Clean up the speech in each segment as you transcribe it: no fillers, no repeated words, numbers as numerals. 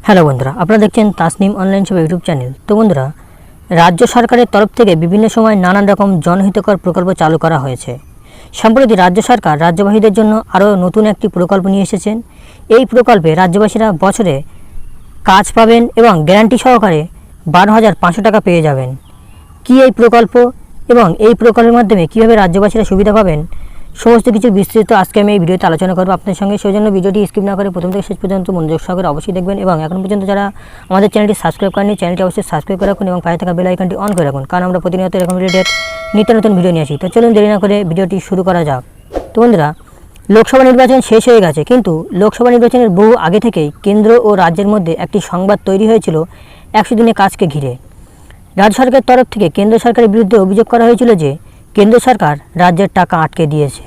Hello বন্ধুরা, আপনারা দেখছেন তাসনিম অনলাইন সেবা ইউটিউব চ্যানেল। তো বন্ধুরা, রাজ্য সরকারের তরফ থেকে বিভিন্ন সময় নানান রকম জনহিতকর প্রকল্প চালু করা হয়েছে। সম্প্রতি রাজ্য সরকার রাজ্যবাসীদের জন্য আরও নতুন একটি প্রকল্প নিয়ে এসেছেন। এই প্রকল্পে রাজ্যবাসীরা বছরে কাজ পাবেন এবং গ্যারান্টি সহকারে 12,500 টাকা পেয়ে যাবেন। কি এই প্রকল্প এবং এই প্রকল্পের মাধ্যমে কীভাবে রাজ্যবাসীরা সুবিধা পাবেন, সমস্ত কিছু বিস্তৃত আজকে আমি এই ভিডিওতে আলোচনা করবো আপনাদের সঙ্গে। সেই জন্য ভিডিওটি স্কিপ না করে প্রথম থেকে শেষ পর্যন্ত মনোযোগ সহকারে অবশ্যই দেখবেন এবং এখন পর্যন্ত যারা আমাদের চ্যানেলটি সাবস্ক্রাইব করেনি, চ্যানেলটি অবশ্যই সাবস্ক্রাইব করে রাখুন এবং পাশে থাকা বেল আইকনটি অন করে রাখুন, কারণ আমরা প্রতিনিয়ত এরকম রিলেটেড নিত্য নতুন ভিডিও নিয়ে আসি। তো চলুন দেরি না করে ভিডিওটি শুরু করা যাক। তো বন্ধুরা, লোকসভা নির্বাচন শেষ হয়ে গেছে, কিন্তু লোকসভা নির্বাচনের বহু আগে থেকেই কেন্দ্র ও রাজ্যের মধ্যে একটি সংবাদ তৈরি হয়েছিল 100 দিনের কাজকে ঘিরে। রাজ্য সরকারের তরফ থেকে কেন্দ্র সরকারের বিরুদ্ধে অভিযোগ করা হয়েছিল যে কেন্দ্র সরকার রাজ্যের টাকা আটকে দিয়েছে।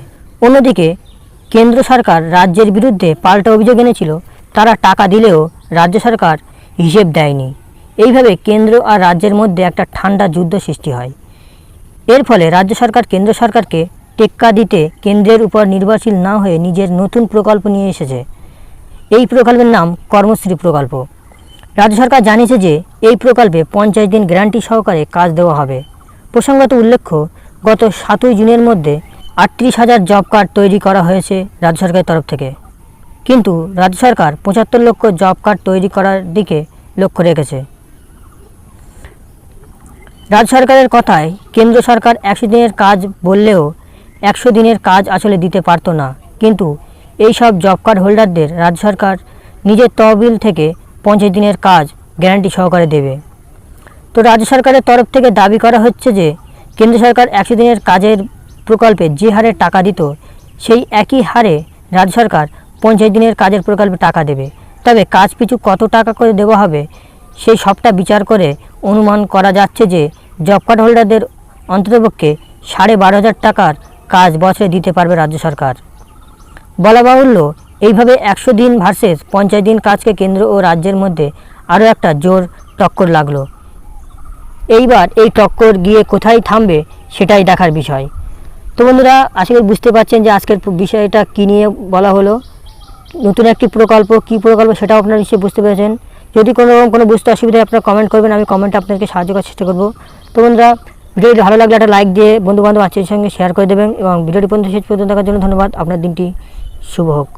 অন্যদিকে কেন্দ্র সরকার রাজ্যের বিরুদ্ধে পাল্টা অভিযোগ এনেছিল তারা টাকা দিলেও রাজ্য সরকার হিসেব দেয়নি। এইভাবে কেন্দ্র আর রাজ্যের মধ্যে একটা ঠান্ডা যুদ্ধ সৃষ্টি হয়। এর ফলে রাজ্য সরকার কেন্দ্র সরকারকে টেক্কা দিতে কেন্দ্রের উপর নির্ভরশীল না হয়ে নিজের নতুন প্রকল্প নিয়ে এসেছে। এই প্রকল্পের নাম কর্মশ্রী প্রকল্প। রাজ্য সরকার জানিয়েছে যে এই প্রকল্পে 50 দিন গ্যারান্টি সহকারে কাজ দেওয়া হবে। প্রসঙ্গত উল্লেখ্য, গত 7 জুনের মধ্যে 38,000 জব কার্ড তৈরি করা হয়েছে রাজ্য সরকারের তরফ থেকে, কিন্তু রাজ্য সরকার 75 লক্ষ জব কার্ড তৈরি করার দিকে লক্ষ্য রেখেছে। রাজ্য সরকারের কথায় কেন্দ্র সরকার 100 দিনের কাজ বললেও 100 দিনের কাজ আসলে দিতে পারত না, কিন্তু এই সব জব কার্ড হোল্ডারদের রাজ্য সরকার নিজের তহবিল থেকে 50 দিনের কাজ গ্যারান্টি সহকারে দেবে। তো রাজ্য সরকারের তরফ থেকে দাবি করা হচ্ছে যে কেন্দ্র সরকার 100 দিনের কাজের প্রকল্পে যে হারে টাকা দিত, সেই একই হারে রাজ্য সরকার 50 দিনের কাজের প্রকল্পে টাকা দেবে। তবে কাজ পিছু কত টাকা করে দেওয়া হবে সেই সবটা বিচার করে অনুমান করা যাচ্ছে যে জব কার্ড হোল্ডারদের অন্ততপক্ষে 12,500 টাকার কাজ বছরে দিতে পারবে রাজ্য সরকার। বলা বাহুল্য, এইভাবে 100 দিন ভার্সেস 50 দিন কাজকে কেন্দ্র ও রাজ্যের মধ্যে আরও একটা জোর টক্কর লাগলো। এইবার এই টক্কর গিয়ে কোথায় থামবে সেটাই দেখার বিষয়। তো বন্ধুরা, আশা করি বুঝতে পারছেন যে আজকের বিষয়টা কী নিয়ে বলা হলো। নতুন একটি প্রকল্প, কী প্রকল্প সেটাও আপনারা নিশ্চয়ই বুঝতে পেরেছেন। যদি কোনো বুঝতে অসুবিধা হয় আপনারা কমেন্ট করবেন, আমি কমেন্টে আপনাদেরকে সাহায্য করার চেষ্টা করব। তো বন্ধুরা, ভিডিওটি ভালো লাগলে একটা লাইক দিয়ে বন্ধুবান্ধব আত্মীয়ের সঙ্গে শেয়ার করে দেবেন এবং ভিডিওটি পর্যন্ত শেষ পর্যন্ত দেখার জন্য ধন্যবাদ। আপনার দিনটি শুভ হোক।